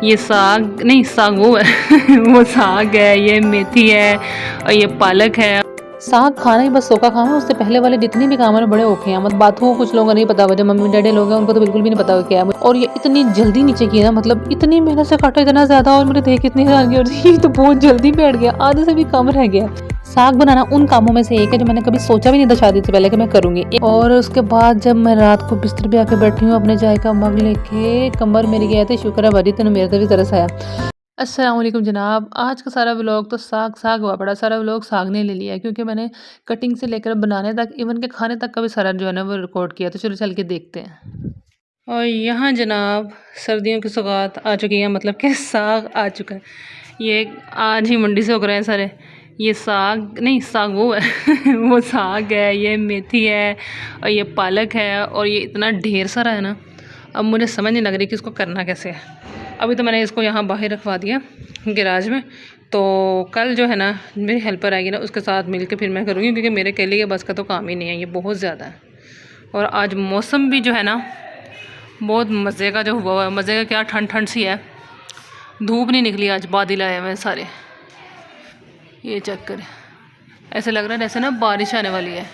ये साग नहीं, साग वो है वो साग है, ये मेथी है और ये पालक है। साग खाना ही बस सोखा खाना है, उससे पहले वाले जितने भी काम है ना बड़े औखे हैं। मतलब बातों को कुछ लोगों को नहीं पता, जो मम्मी डैडी लोग हैं उनको तो बिल्कुल भी नहीं पता क्या है। और ये इतनी जल्दी नीचे की ना, मतलब इतनी मेहनत से काटा इतना ज़्यादा, और मुझे देख इतनी हैरानी हो रही है, ये तो बहुत जल्दी बैठ गया, आधे से भी कम रह गया। साग बनाना उन कामों में से एक है जो मैंने कभी सोचा भी नहीं था शादी से पहले कि मैं करूंगी। और उसके बाद जब मैं रात को बिस्तर पे आके बैठी हूँ अपने चाय का मग लेके, कमर मेरी गया थे, शुक्र है भरी तेन मेरे से भी तरस आया। अस्सलाम वालेकुम जनाब, आज का सारा व्लॉग तो साग साग हुआ पड़ा, सारा व्लॉग साग ने ले लिया है, क्योंकि मैंने कटिंग से लेकर बनाने तक, इवन के खाने तक का भी सारा जो है ना वो रिकॉर्ड किया। तो चलो चल के देखते हैं। और यहाँ जनाब सर्दियों की सौगात आ चुकी है, मतलब कि साग आ चुका है। ये आज ही मंडी से उग रहे हैं सारे। ये साग नहीं, साग वो है वो साग है, ये मेथी है और ये पालक है, और ये इतना ढेर सारा है ना, अब मुझे समझ नहीं लग रही कि इसको करना कैसे है। अभी तो मैंने इसको यहाँ बाहर रखवा दिया गैराज में, तो कल जो है ना मेरी हेल्पर आएगी ना, उसके साथ मिल के फिर मैं करूँगी, क्योंकि मेरे अकेले के बस का तो काम ही नहीं है, ये बहुत ज़्यादा है। और आज मौसम भी जो है ना बहुत मज़े का जो हुआ है, मज़े का क्या, ठंड ठंड सी है, धूप नहीं निकली आज, बादल आए हुए हैं सारे। ये चेक करें, ऐसे लग रहा है जैसे ना बारिश आने वाली है।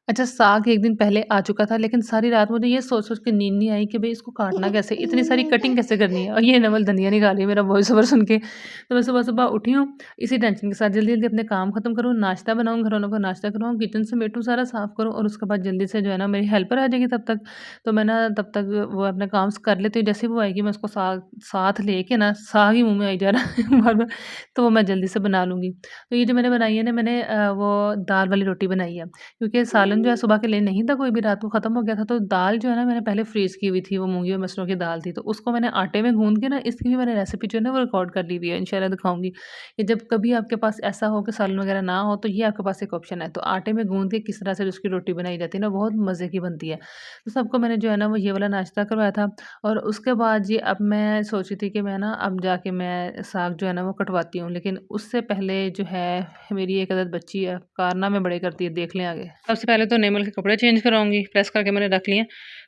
अच्छा, साग एक दिन पहले आ चुका था, लेकिन सारी रात मुझे ये सोच-सोच के नींद नहीं आई कि भई इसको काटना कैसे? इतनी सारी कटिंग कैसे करनी है? और ये नवल धनिया नहीं खा रही है मेरा वॉइस ओवर सुन के। तो मैं सुबह-सुबह उठी हूँ, इसी टेंशन के साथ जल्दी-जल्दी अपने काम खत्म करूँ, नाश्ता बनाऊँ, घरवालों को नाश्ता करवाऊँ, किचन समेटूँ, सारा साफ करूँ, और उसके बाद जल्दी से जो है ना मेरी हेल्पर आ जाएगी तब तक। तो मैं ना तब तक वो अपने काम कर लेती हूँ। जैसे ही वो आएगी मैं उसको साग साथ लेके ना, साग ही मुँह में आई जा रहा है बार-बार, तो वो मैं जल्दी से बना लूँगी। तो ये जो मैंने बनाई है ना, मैंने वो दाल वाली रोटी बनाई है। क्योंकि सालन जो है सुबह के लिए नहीं था कोई भी, रात को ख़त्म हो गया था, तो दाल जो है ना मैंने पहले फ्रीज़ की हुई थी, वो मूँगी और मसरों की दाल थी, तो उसको मैंने आटे में गूँध के ना, इसकी भी मैंने रेसिपी जो है ना वो रिकॉर्ड कर ली हुई है, इंशाल्लाह दिखाऊँगी। कि जब कभी आपके पास ऐसा हो कि सालन वगैरह ना हो, तो ये आपके पास एक ऑप्शन है। तो आटे में गूँध के किस तरह से उसकी रोटी बनाई जाती है ना, बहुत मज़े की बनती है। तो सबको मैंने जो है ना वो ये वाला नाश्ता करवाया था, और उसके बाद ये अब मैं सोच रही थी कि मैं ना अब जाके मैं साग जो है ना वो कटवाती हूँ, लेकिन उससे पहले जो है मेरी एक आदत बच्ची है, कारनामे बड़े करती है, देख लें आगे। सबसे पहले तो नेमल के कपड़े चेंज कराऊँगी, प्रेस करके मैंने रख लिए हैं।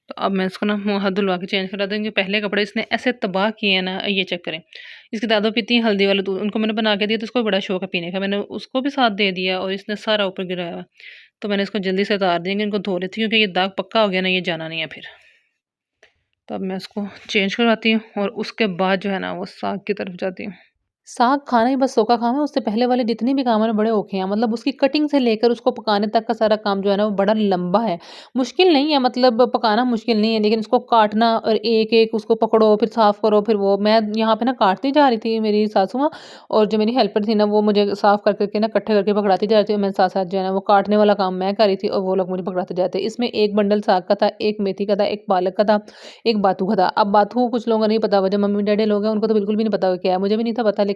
तो अब मैं इसको ना मुँह हाथ धुलवा के चेंज करा दूँगी। पहले कपड़े इसने ऐसे तबाह किए हैं ना, ये चेक करें। इसकी दादू पीती हैं हल्दी वाला दूध, उनको मैंने बना के दिया तो उसको बड़ा शौक है पीने का। मैंने उसको भी साथ दे दिया, और इसने सारा ऊपर गिराया हुआ है। तो मैंने इसको जल्दी से उतार देंगे, इनको धो लेती हूँ, क्योंकि ये दाग पक्का हो गया ना, ये जाना नहीं है फिर। तो अब मैं इसको चेंज करवाती हूँ, और उसके बाद जो है ना वो साग की तरफ जाती हूँ। साग खाना ही बस सोखा खाना है, उससे पहले वाले जितने भी काम है ना बड़े औखे हैं। मतलब उसकी कटिंग से लेकर उसको पकाने तक का सारा काम जो है ना वो बड़ा लंबा है। मुश्किल नहीं है, मतलब पकाना मुश्किल नहीं है, लेकिन उसको काटना और एक-एक उसको पकड़ो, फिर साफ करो, फिर वो मैं यहाँ पे ना काटती जा रही थी, मेरी सासू माँ और जो मेरी हेल्पर थी ना वो मुझे साफ कर कर के ना इकट्ठे करके पकड़ाती जा रही थी, और मेरे साथ-साथ जो है ना वो काटने वाला काम मैं कर रही थी, और वो लोग मुझे पकड़ाते जा रहे थे। इसमें एक बंडल साग का था, एक मेथी का था, एक पालक का था, एक बातू का था। अब बातू को कुछ लोगों को नहीं पता होगा, जो मम्मी-डैडी लोग हैं उनको तो बिल्कुल भी नहीं पता होगा क्या है, मुझे भी नहीं था पता, लेकिन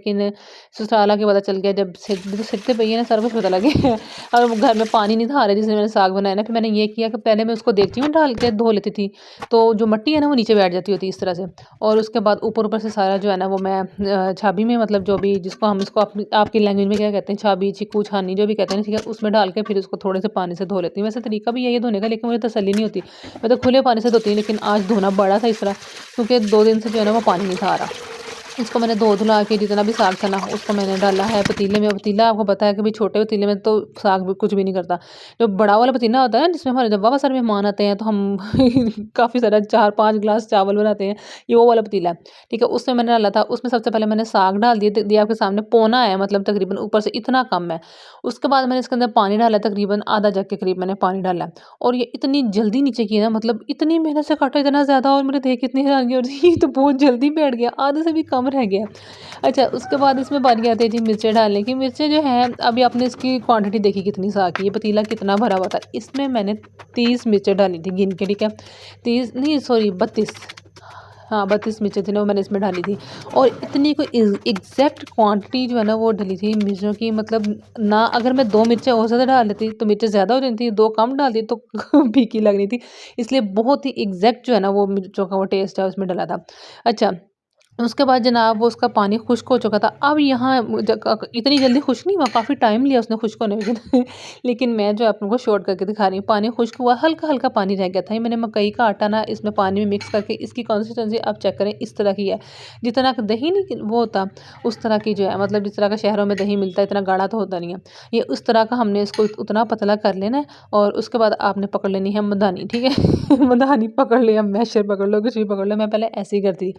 ससुराल आके पता चल गया, जब सिर पे पई है ना सारा कुछ पता लग गया। और वो घर में पानी नहीं था आ रहा जिसमें मैंने साग बनाया ना, फिर मैंने ये किया कि पहले मैं उसको देगची में डाल के धो लेती थी, तो जो मिट्टी है ना वो नीचे बैठ जाती होती है इस तरह से। और उसके बाद ऊपर-ऊपर से सारा जो है ना वो मैं छाबी में, मतलब जो भी जिसको हम इसको अपनी आपकी लैंग्वेज में क्या कहते हैं, छाबी, चिक्कू, छानी जो भी कहते हैं, ठीक है, उसमें डाल के फिर उसको थोड़े से पानी से धो लेती हूँ। वैसे तरीका भी यही है धोने का, लेकिन मुझे तसल्ली नहीं होती। मैं तो खुले पानी से धोती हूँ, लेकिन आज धोना पड़ा था इस तरह, क्योंकि 2 दिन से जो है ना वो पानी नहीं था आ रहा। इसको मैंने धो-धुला के जितना भी साग था ना उसको मैंने डाला है पतीले में। पतीला आपको पता है कि भई छोटे पतीले में तो साग भी कुछ भी नहीं करता। जो बड़ा वाला पतीला होता है ना, जिसमें हमारे जब वावा सारे मेहमान आते हैं तो हम काफ़ी सारा 4-5 ग्लास चावल बनाते हैं, ये वो वाला पतीला है। ठीक है? उसमें मैंने डाला था, उसमें सबसे पहले मैंने साग डाल दिया आपके सामने, पौना है मतलब तकरीबन, ऊपर से इतना कम है। उसके बाद मैंने इसके अंदर पानी डाला, तकरीबन आधा जग के करीब मैंने पानी डाला है। और ये इतनी जल्दी नीचे की है ना, मतलब इतनी मेहनत से काटा इतना ज़्यादा, और मुझे देख के इतनी हैरानी हो रही है, ये तो बहुत जल्दी बैठ गया, आधे से भी कम रह गया। अच्छा, उसके बाद इसमें बारी आती है जी मिर्चें डालने की। मिर्चें जो हैं अभी आपने इसकी क्वांटिटी देखी कितनी साग की, ये पतीला कितना भरा हुआ था। इसमें मैंने 30 मिर्चें डाली थी गिन के, ठीक है? 30 नहीं, सॉरी 32, हाँ 32 मिर्चें थी ना वो मैंने इसमें डाली थी। और इतनी कोई एग्जैक्ट क्वांटिटी जो है ना वो डली थी मिर्चों की, मतलब ना, अगर मैं 2 मिर्चें और ज़्यादा डाल देती तो मिर्चें ज़्यादा हो जाती थी, 2 कम डाल दी तो फीकी लग रही थी। इसलिए बहुत ही एग्जैक्ट जो है ना वो मिर्चों का वो टेस्ट है उसमें डला था। अच्छा, उसके बाद जनाब वो उसका पानी खुश्क हो चुका था। अब यहाँ इतनी जल्दी खुश्क नहीं हुआ, काफ़ी टाइम लिया उसने खुश्क होने में। लेकिन मैं जो आप लोगों को शॉर्ट करके दिखा रही हूँ, पानी खुश्क हुआ, हल्का-हल्का पानी रह गया था। ये मैंने मकई का आटा ना इसमें पानी में मिक्स करके इसकी कंसिस्टेंसी आप चेक करें, इस तरह की है। जितना का दही नहीं वो होता, उस तरह की जो है, मतलब जिस तरह का शहरों में दही मिलता है, इतना गाढ़ा तो होता नहीं है। ये उस तरह का हमने इसको उतना पतला कर लेना है और उसके बाद आपने पकड़ लेनी है मदानी, ठीक है? मदानी पकड़ लिया, मैशर पकड़ लो, कुछ भी पकड़ लो, मैं पहले ऐसे ही करती थी।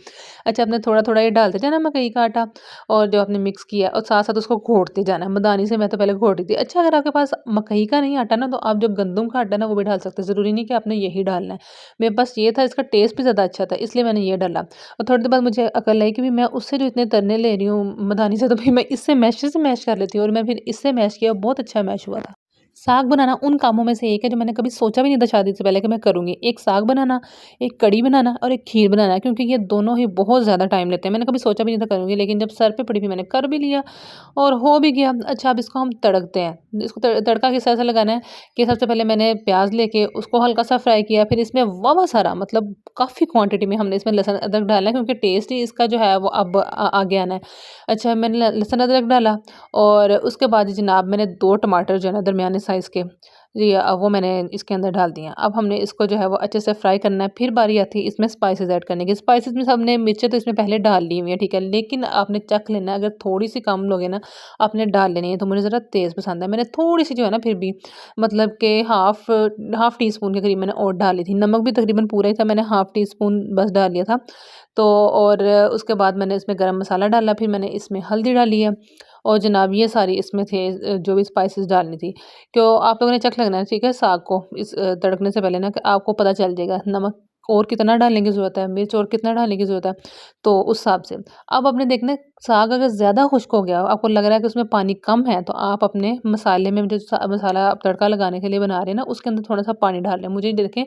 अच्छा, आपने थोड़ा-थोड़ा ये डालते जाना मकई का आटा और जो आपने मिक्स किया और साथ-साथ उसको घोटते जाना है। मदानी से मैं तो पहले घोटी थी। अच्छा, अगर आपके पास मकई का नहीं आटा ना, तो आप जो गंदम का आटा है ना, वो भी डाल सकते हैं। ज़रूरी नहीं कि आपने यही डालना है। मेरे पास ये था, इसका टेस्ट भी ज़्यादा अच्छा था, इसलिए मैंने ये डाला और थोड़ी देर बाद मुझे अकल आई कि भई मैं उससे जो इतने तरने ले रही हूँ मदानी से, तो फिर मैं इससे मैशर से मैश कर लेती हूँ और मैं फिर इससे मैश किया, बहुत अच्छा मैश हुआ था। साग बनाना उन कामों में से एक है जो मैंने कभी सोचा भी नहीं था शादी से पहले कि मैं करूँगी। एक साग बनाना, एक कढ़ी बनाना और एक खीर बनाना, क्योंकि ये दोनों ही बहुत ज़्यादा टाइम लेते हैं। मैंने कभी सोचा भी नहीं था करूँगी, लेकिन जब सर पे पड़ी थी मैंने कर भी लिया और हो भी गया। अच्छा, अब इसको हम तड़कते हैं। इसको तड़का किस तरह से लगाना है कि सबसे पहले मैंने प्याज़ लेके उसको हल्का-सा फ्राई किया, फिर इसमें वावा सारा, मतलब काफ़ी क्वांटिटी में हमने इसमें लहसुन अदरक डालना है, क्योंकि टेस्ट ही इसका जो है वो अब आगे आना है। अच्छा, मैंने ल लहसुन अदरक डाला और उसके बाद जनाब मैंने 2 टमाटर जो है ना दरमियाने साइज़ के, जी वो मैंने इसके अंदर डाल दिए हैं। अब हमने इसको जो है वो अच्छे से फ्राई करना है। फिर बारी आती है इसमें स्पाइसेस ऐड करने की। स्पाइसेस में हमने मिर्चें तो इसमें पहले डाल ली हुई हैं, ठीक है? लेकिन आपने चख लेना है, अगर थोड़ी-सी कम लोगे ना, आपने डाल लेनी है। तो मुझे ज़रा तेज़ पसंद है। मैंने थोड़ी-सी जो है ना फिर भी, मतलब कि हाफ़ टी स्पून के करीब मैंने और डाली थी। नमक भी तकरीबन पूरा ही था, मैंने हाफ़ टी स्पून बस डाल लिया था। तो और उसके बाद मैंने इसमें गरम मसाला डाला, फिर मैंने इसमें हल्दी डाली है और जनाब ये सारी इसमें थे जो भी स्पाइसेस डालनी थी। तो आप लोगों ने चख लगना है, ठीक है, साग को इस तड़कने से पहले ना, कि आपको पता चल जाएगा नमक और कितना डालने की ज़रूरत है, मिर्च और कितना डालने की ज़रूरत है, तो उस हिसाब से। अब आपने देखना है, साग अगर ज़्यादा खुश्क हो गया, आपको लग रहा है कि उसमें पानी कम है, तो आप अपने मसाले में जो मसाला आप तड़का लगाने के लिए बना रहे हैं ना, उसके अंदर थोड़ा-सा पानी डाल लें। मुझे देखें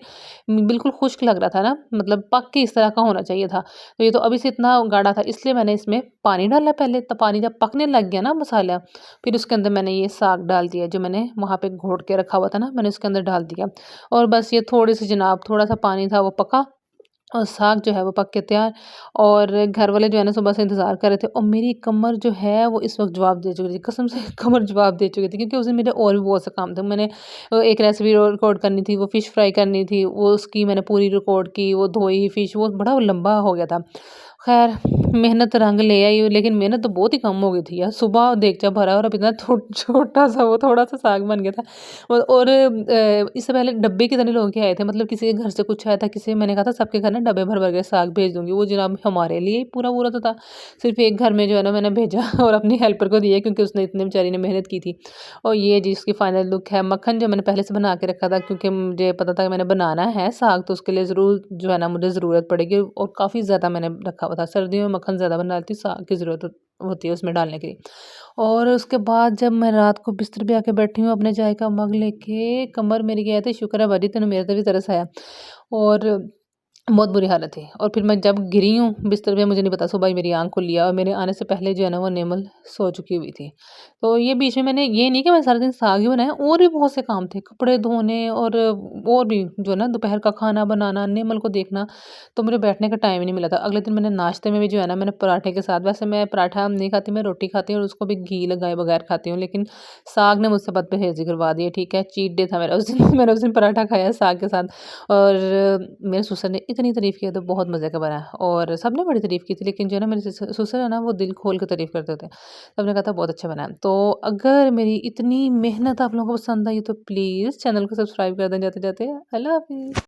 बिल्कुल खुश्क लग रहा था ना, मतलब पक के इस तरह का होना चाहिए था। तो ये तो अभी से इतना गाढ़ा था, इसलिए मैंने इसमें पानी डाला पहले। तो पानी जब पकने लग गया ना मसाला, फिर उसके अंदर मैंने ये साग डाल दिया जो मैंने वहाँ पे घोट के रखा हुआ था ना, मैंने उसके अंदर डाल दिया और बस ये थोड़ी-सी जनाब थोड़ा-सा पानी था वो पका और साग जो है वो पक के तैयार। और घर वाले जो है ना सुबह से इंतज़ार कर रहे थे और मेरी कमर जो है वो इस वक़्त जवाब दे चुकी थी, कसम से कमर जवाब दे चुकी थी, क्योंकि उस दिन मेरे और भी बहुत से काम थे। मैंने एक रेसिपी रिकॉर्ड करनी थी, वो फ़िश फ्राई करनी थी, वो उसकी मैंने पूरी रिकॉर्ड की, वो धोई फ़िश, वो बड़ा लंबा हो गया था। ख़ैर, मेहनत रंग ले आई, लेकिन मेहनत तो बहुत ही कम हो गई थी यार। सुबह देगचा भरा और अब इतना छोटा-सा वो थोड़ा-सा साग बन गया था। और इससे पहले डब्बे कितने लोगों के आए थे, मतलब किसी के घर से कुछ आया था, किसी मैंने कहा था सबके घर ना डब्बे भर-भर के साग भेज दूँगी। वो जनाब हमारे लिए ही पूरा-पूरा तो था। सिर्फ़ एक घर में जो है ना मैंने भेजा और अपनी हेल्पर को दिया, क्योंकि उसने इतने बेचारी ने मेहनत की थी। और ये जी इसकी फाइनल लुक है। मक्खन जो मैंने पहले से बना के रखा था, क्योंकि मुझे पता था कि मैंने बनाना है साग, तो उसके लिए ज़रूर जो है ना मुझे ज़रूरत पड़ेगी और काफ़ी ज़्यादा मैंने रखा हुआ था। सर्दियों में मक्खन ज़्यादा बना लेती हूँ, साग की ज़रूरत होती है उसमें डालने के लिए। और उसके बाद जब मैं रात को बिस्तर पे आके बैठी हूँ अपने चाय का मग लेके, कमर मेरी कहती शुक्र है भजी तेनू मेरे ते भी तरस आया। और बहुत बुरी हालत थी और फिर मैं जब गिरी हूँ बिस्तर पे, मुझे नहीं पता सुबह ही मेरी आँख खुली है और मेरे आने से पहले जो है ना वो नेमल सो चुकी हुई थी। तो ये बीच में मैंने ये नहीं कि मैं सारा दिन साग ही बनाया, और भी बहुत से काम थे, कपड़े धोने और भी जो है ना दोपहर का खाना बनाना, नेमल को देखना, तो मुझे बैठने का टाइम ही नहीं मिला था। अगले दिन मैंने नाश्ते में भी जो है ना मैंने पराठे के साथ, वैसे मैं पराठा नहीं खाती, मैं रोटी खाती हूँ और उसको भी घी लगाए बगैर खाती हूँ, लेकिन साग ने मुझसे बदपरहेज़ी करवा दी है, ठीक है? चीट डे था मेरा उस दिन मैंने उस दिन पराठा खाया साग के साथ। और मेरे ससुर ने इतनी तारीफ़ की है तो बहुत मज़े का बना है और सबने बड़ी तारीफ़ की थी, लेकिन जो है ना मेरे ससुर है ना वो दिल खोल के तारीफ़ करते थे। सबने कहा था बहुत अच्छा बना है। तो अगर मेरी इतनी मेहनत आप लोगों को पसंद आई तो प्लीज़ चैनल को सब्सक्राइब कर दें जाते-जाते। अल्लाह हाफ़िज़।